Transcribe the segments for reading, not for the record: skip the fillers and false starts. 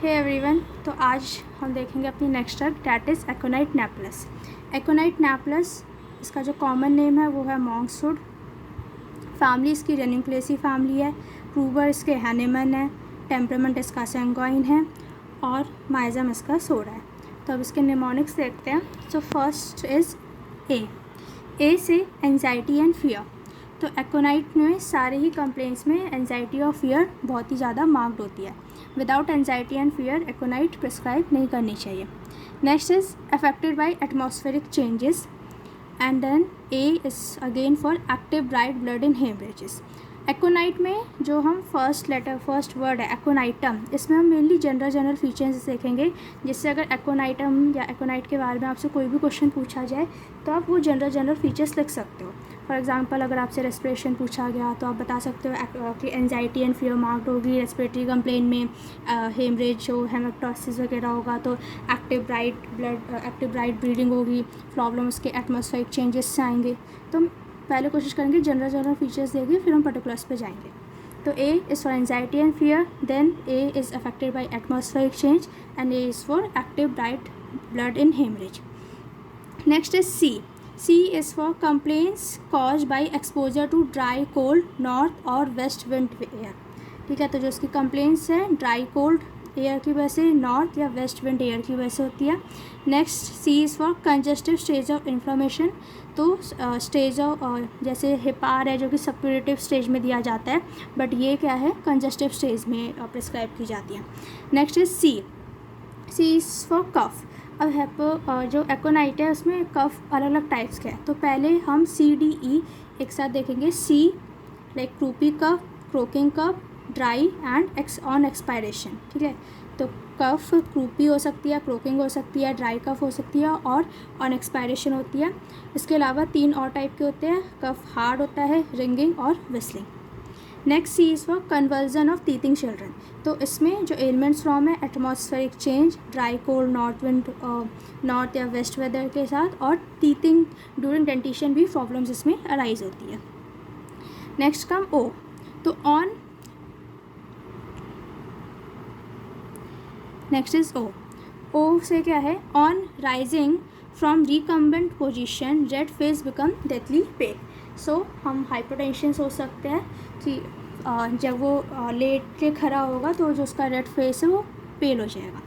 Hey everyone, तो आज हम देखेंगे अपनी नेक्स्ट ड्रग डैट इज़ एकोनाइट नैप्लस। एकोनाइट नैप्लस इसका जो कॉमन नेम है वो है मॉन्क्सवुड। फैमिली इसकी रेनिकुलेसी फैमिली है। प्रूवर इसके हैनेमन है। टेम्परामेंट इसका सैंग्वाइन है और माइजम इसका सोरा है। तो अब इसके निमोनिक्स देखते हैं। तो फर्स्ट इज़ ए से एंजाइटी एंड फियर। तो एकोनाइट में सारे ही कंप्लेंट्स में एंजाइटी और फियर बहुत ही ज़्यादा मार्क्ड होती है। Without anxiety and fear aconite prescribe नहीं करनी चाहिए। Next is affected by atmospheric changes and then A is again for active bright blood in haemorrhages. Aconite में जो हम फर्स्ट वर्ड है एकोनाइटम, इसमें हम मेनली जनरल फीचर्स देखेंगे, जिससे अगर एकोनाइटम या एकोनाइट के बारे में आपसे कोई भी क्वेश्चन पूछा जाए तो आप वो जनरल फीचर्स लिख सकते हो। फॉर एग्जांपल अगर आपसे रेस्पिरेशन पूछा गया तो आप बता सकते हो कि एंजाइटी एंड फियर मार्क्ड होगी। रेस्पिरेटरी कंप्लेन में हेमरेज हो, हेमेटोसिस वगैरह होगा तो एक्टिव ब्राइट ब्रीडिंग होगी। प्रॉब्लम उसके एटमॉस्फेरिक चेंजेस से आएंगे। तो हम पहले कोशिश करेंगे जनरल फीचर्स देंगे, फिर हम पर्टिकुलर्स पे जाएंगे। तो A is for anxiety and fear, then A is affected by atmospheric change and A is for active bright blood in haemorrhage. Next is C is for complaints caused by exposure to dry cold north और west wind air. ठीक है, तो जो इसकी complaints है dry cold air की वजह से, नॉर्थ या वेस्ट विंड एयर की वजह से होती है। Next C is for congestive stage of inflammation. तो स्टेज ऑफ जैसे हिपार है जो कि सप्यूरेटिव स्टेज में दिया जाता है, बट ये क्या है कंजस्टिव स्टेज में प्रिस्क्राइब की जाती है। Next is C is for cough. अब जो एकोनाइट है उसमें कफ अलग अलग टाइप्स के हैं। तो पहले हम CDE एक साथ देखेंगे। C like croupy cough, croaking cough, dry and on expiration. ठीक है, तो कफ क्रूपी हो सकती है, क्रोकिंग हो सकती है, ड्राई कफ हो सकती है और ऑन एक्सपायरेशन होती है। इसके अलावा 3 और टाइप के होते हैं। कफ हार्ड होता है, रिंगिंग और whistling. Next C is for convulsion of teething children. तो इसमें जो एलिमेंट्स फॉर्म है atmospheric change, dry cold north wind north या वेस्ट वेदर के साथ, और टीथिंग ड्यूरिंग डेंटिशन भी प्रॉब्लम्स इसमें अराइज होती है। Next come O. तो ऑन नेक्स्ट इज ओ से क्या है, on rising from recumbent position red face become deathly pale. So हम हाइपरटेंशन सोच सकते हैं कि जब वो लेट के खड़ा होगा तो जो उसका रेड फेस है वो पेल हो जाएगा।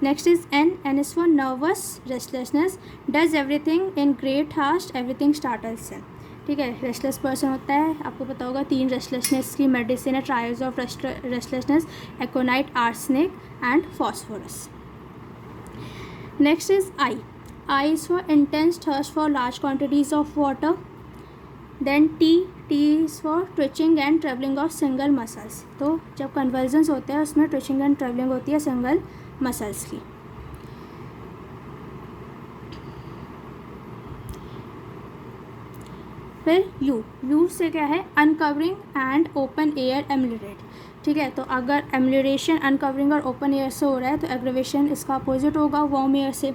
Next is N is for nervous restlessness, does everything in great haste everything startle sell. ठीक है, रेस्टलेस पर्सन होता है, आपको पता होगा 3 रेस्टलेसनेस की मेडिसिन है, trials of restlessness, aconite, arsenic and phosphorus. Next is I is for intense thirst for large quantities of water. Then T is for twitching and travelling of single muscles. तो जब convergence होते हैं उसमें twitching and travelling होती है single muscles की। फिर you से क्या है, uncovering and open air emulate. ठीक है, तो अगर एम्यूलेशन अनकवरिंग और ओपन एयर से हो रहा है तो एग्रेवेशन इसका अपोजिट होगा वार्म एयर से।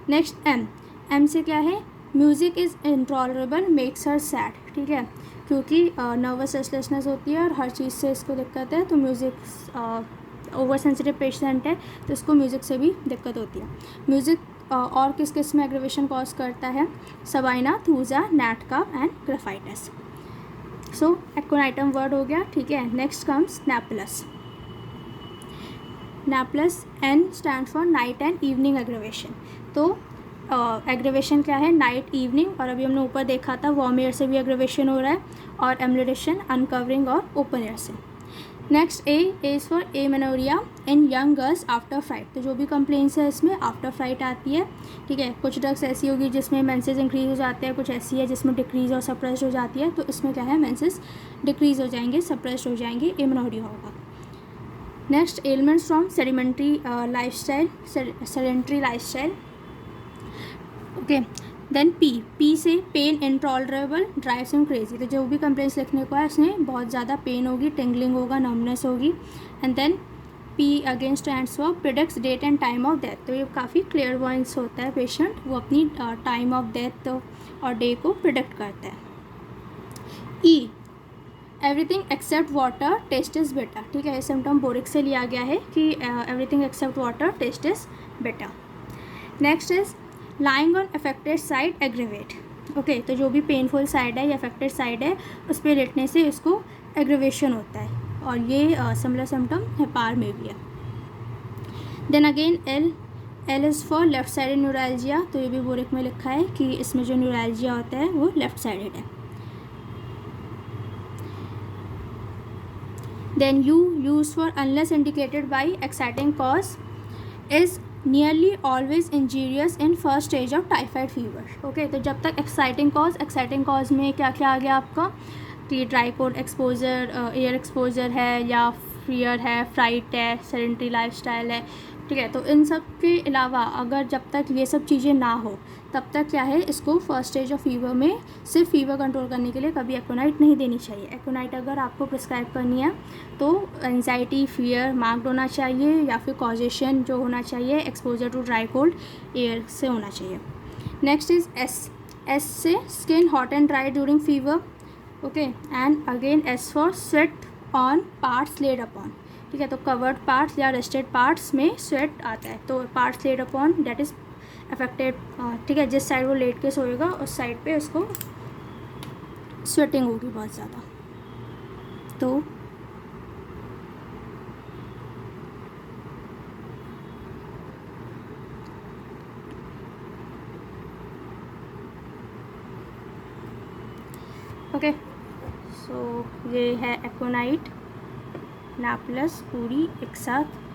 नेक्स्ट एम से क्या है, music is intolerable makes her sad. ठीक है, क्योंकि नर्वस रेस्टलेसनेस होती है और हर चीज़ से इसको दिक्कत है, तो म्यूज़िक ओवर सेंसिटिव पेशेंट है तो इसको म्यूज़िक से भी दिक्कत होती है। म्यूज़िक और किस किस में एग्रेवेशन कॉज करता है, सबाइना, थूजा, नैटका and graphites. So aconitum word हो गया। ठीक है, नेक्स्ट कम्स नैप्लस। नैप्लस N stand for night and evening aggravation. तो एग्रेवेशन क्या है, नाइट इवनिंग, और अभी हमने ऊपर देखा था वार्म एयर से भी एग्रेवेशन हो रहा है, और एम्यूलेशन अनकवरिंग और ओपन एयर से। Next A is for amenorrhoea in young girls after flight. तो जो भी कंप्लेंट्स है इसमें आफ्टर फ्लाइट आती है। ठीक है, कुछ ड्रग्स ऐसी होगी जिसमें मेंसेस इंक्रीज हो जाते हैं, कुछ ऐसी है जिसमें डिक्रीज और सप्रेस्ड हो जाती है। तो इसमें क्या है, मेंसेस डिक्रीज हो जाएंगे, सप्रेस्ड हो जाएंगे, एमेनोरिया होगा। Next elements from sedentary lifestyle. Okay, then P से pain intolerable drives him crazy. तो जो भी कंप्लेंट्स लिखने को है उसमें बहुत ज़्यादा पेन होगी, टिंगलिंग होगा, नमनेस होगी। And then P against stands for predicts date and time of death. तो ये काफ़ी क्लियर वॉइस होता है पेशेंट, वो अपनी टाइम ऑफ डेथ और डे को प्रिडिक्ट करता है। Everything except water taste is better, ठीक है, ये सिम्टम बोरिक से लिया गया है कि everything except water taste is better. Next is lying on affected side aggravate, okay, तो जो भी पेनफुल साइड है या अफेक्टेड साइड है उस पर लेटने से इसको एग्रीवेशन होता है, और ये सिमिलर सिम्टम हेपार में भी है। Then again L is for left sided neuralgia, तो ये भी बोरिक में लिखा है कि इसमें जो न्यूरैल्जिया होता है वो लेफ्ट साइडेड है। Then you use for unless indicated by exciting cause is nearly always injurious in first stage of typhoid fever, okay, तो जब तक एक्साइटिंग कॉज में क्या क्या आ गया आपका कि dry cold exposure, air exposure है, या फियर है, फ्राइट है, सेडेंटरी लाइफस्टाइल है, ठीक है, तो इन सब के अलावा अगर जब तक ये सब चीज़ें ना हो तब तक क्या है, इसको फर्स्ट स्टेज ऑफ फीवर में सिर्फ फीवर कंट्रोल करने के लिए कभी एकोनाइट नहीं देनी चाहिए। एकोनाइट अगर आपको प्रिस्क्राइब करनी है तो एंजाइटी, फियर मार्क्ड होना चाहिए, या फिर कॉजेशन जो होना चाहिए exposure to dry cold air से होना चाहिए। नेक्स्ट इज़ एस से skin hot and dry during fever, okay, and again S for sweat on parts laid upon, ठीक है, तो कवर्ड पार्ट्स या रेस्टेड पार्ट्स में स्वेट आता है, तो parts laid upon that is affected, ठीक है, जिस साइड वो लेट के सोएगा उस साइड पे उसको स्वेटिंग होगी बहुत ज़्यादा। तो ओके, सो ये है एकोनाइट, नाप्लस पूरी एक साथ